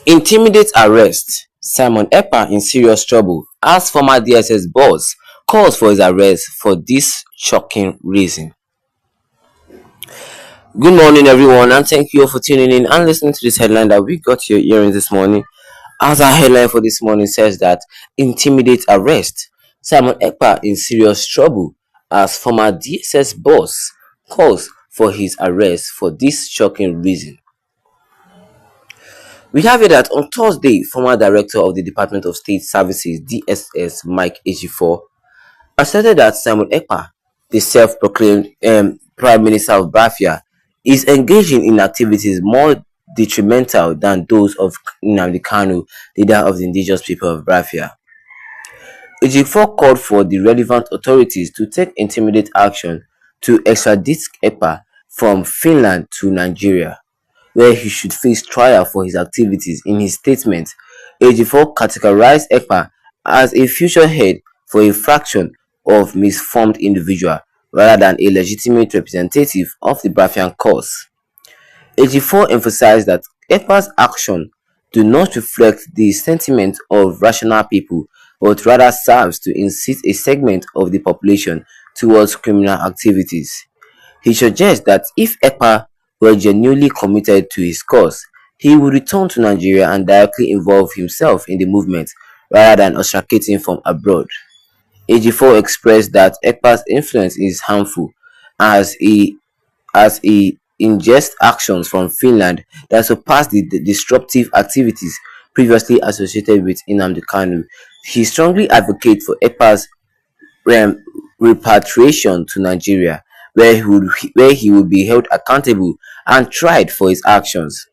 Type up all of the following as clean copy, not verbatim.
Intimidate arrest. Simon Ekpa in serious trouble as former DSS boss calls for his arrest for this shocking reason. Good morning, everyone, and thank you all for tuning in and listening to this headline that we got your hearing this morning. As our headline for this morning says that intimidate arrest. Simon Ekpa in serious trouble as former DSS boss calls for his arrest for this shocking reason. We have it that on Thursday, former director of the Department of State Services (DSS) Mike Ejiofor asserted that Simon Ekpa, the self-proclaimed Prime Minister of Biafra, is engaging in activities more detrimental than those of Nnamdi Kanu, leader of the indigenous people of Biafra. Ejiofor called for the relevant authorities to take immediate action to extradite Ekpa from Finland to Nigeria, where he should face trial for his activities. In his statement, Ejiofor categorized Ekpa as a future head for a fraction of misformed individual rather than a legitimate representative of the Biafran cause. Ejiofor emphasized that Ekpa's action do not reflect the sentiment of rational people but rather serves to incite a segment of the population towards criminal activities. He suggests that if Ekpa were genuinely committed to his cause, he would return to Nigeria and directly involve himself in the movement rather than ostracating from abroad. Ejiofor expressed that Ekpa's influence is harmful as he ingests actions from Finland that surpass the disruptive activities previously associated with Nnamdi Kanu. He strongly advocates for Ekpa's rem- repatriation to Nigeria, where he would be held accountable and tried for his actions.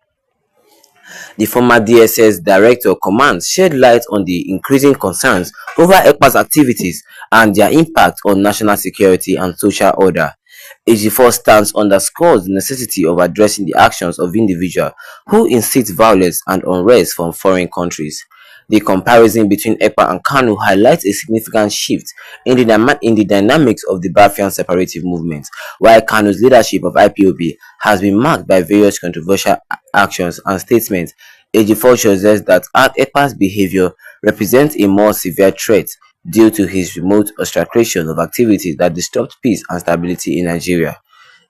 The former DSS Director Command shed light on the increasing concerns over Ekpa's activities and their impact on national security and social order. Ejiofor stance underscores the necessity of addressing the actions of individuals who incite violence and unrest from foreign countries. The comparison between Ekpa and Kanu highlights a significant shift in the dynamics of the Biafran separative movement. While Kanu's leadership of IPOB has been marked by various controversial actions and statements, Ejiofor suggests that Ekpa's behavior represents a more severe threat due to his remote ostracism of activities that disrupt peace and stability in Nigeria.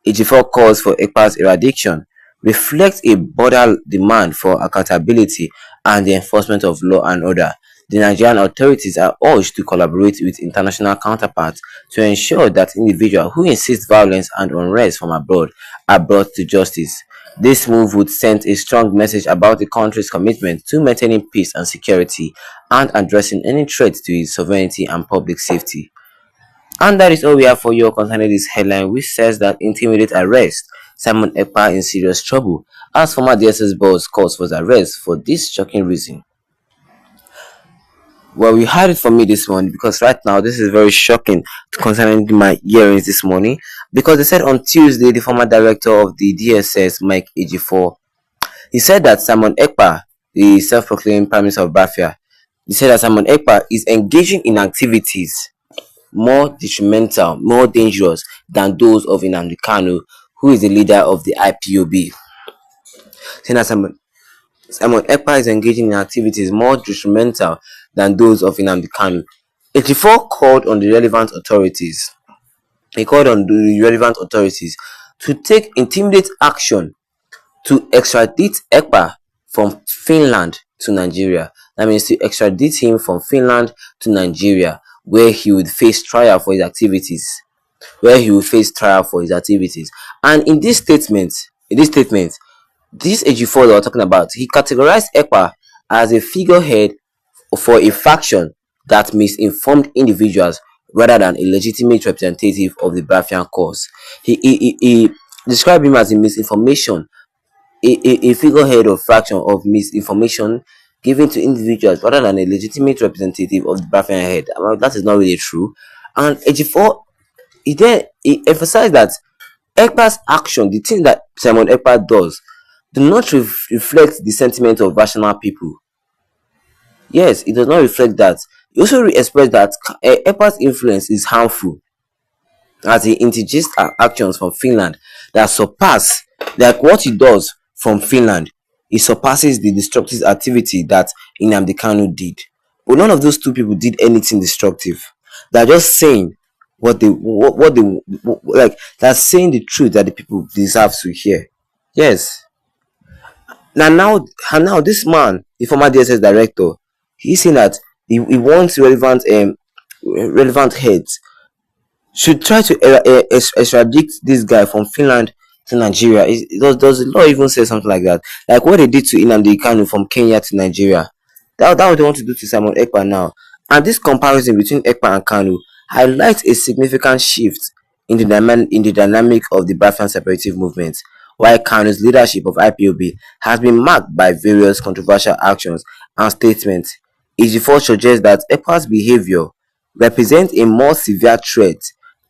Ejiofor calls for Ekpa's eradication, reflects a broader demand for accountability and the enforcement of law and order. The Nigerian authorities are urged to collaborate with international counterparts to ensure that individuals who insist violence and unrest from abroad are brought to justice. This move would send a strong message about the country's commitment to maintaining peace and security and addressing any threat to its sovereignty and public safety. And that is all we have for you concerning this headline, which says that intimidate arrest. Simon Ekpa in serious trouble as former DSS boss calls for his arrest for this shocking reason. Well, we had it for me this morning because right now this is very shocking concerning my hearings this morning, because they said on Tuesday the former director of the DSS Mike Ejiofor, he said that Simon Ekpa, the self-proclaimed Prime Minister of Biafra, he said that Simon Ekpa is engaging in activities more detrimental, more dangerous than those of Nnamdi Kanu, who is the leader of the IPOB. Saying that Simon Ekpa is engaging in activities more detrimental than those of Nnamdi Kanu. Ejiofor called on the relevant authorities. He called on the relevant authorities to take immediate action to extradite Ekpa from Finland to Nigeria. That means to extradite him from Finland to Nigeria, where he would face trial for his activities. And this Ejiofor that we're talking about, he categorized Ekpa as a figurehead for a faction that misinformed individuals rather than a legitimate representative of the Biafran cause. He described him as a misinformation, a figurehead or fraction of misinformation given to individuals rather than a legitimate representative of the Biafran head. Well, that is not really true. And Ejiofor, he emphasized that Ekpa's action, the thing that Simon Ekpa does, do not reflect the sentiment of rational people. Yes, it does not reflect that. He also expressed that Ekpa's influence is harmful as he interjects actions from Finland that surpass like what he does from Finland it surpasses the destructive activity that Nnamdi Kanu did. But none of those two people did anything destructive. They're just saying what they like. They're saying the truth that the people deserve to hear. Yes. Now this man, the former DSS director, he's saying that he wants relevant heads should try to extradite this guy from Finland to Nigeria. Does the law even say something like that? Like what they did to Nnamdi Kanu from Kenya to Nigeria. That what they want to do to Simon Ekpa now. And this comparison between Ekpa and Kanu highlights a significant shift in the dynamic of the Biafran separative movement. While Kanu's leadership of IPOB has been marked by various controversial actions and statements, it therefore suggests that Ekpa's behavior represents a more severe threat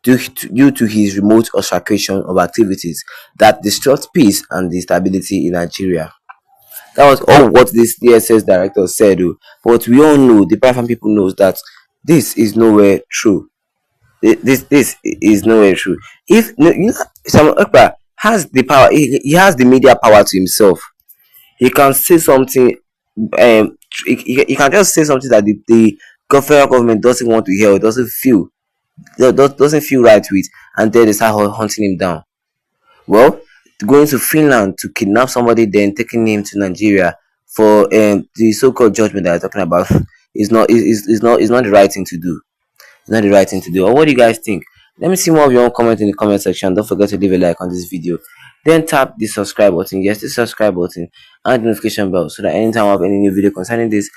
due to his remote obstruction of activities that disrupt peace and the stability in Nigeria. That was all what this DSS director said, oh. But we all know, the Biafran people knows that this is nowhere true. This is nowhere true. If Samuel Ekpa has the power, he has the media power to himself. He can say something. He can just say something that the federal government doesn't want to hear or doesn't feel right with, and then they start hunting him down. Well, going to Finland to kidnap somebody, then taking him to Nigeria for the so-called judgment that I'm talking about is not the right thing to do. It's not the right thing to do. Or what do you guys think? Let me see more of your own comment in the comment section. Don't forget to leave a like on this video. Then tap the subscribe button. Yes, the subscribe button and the notification bell so that anytime I have any new video concerning this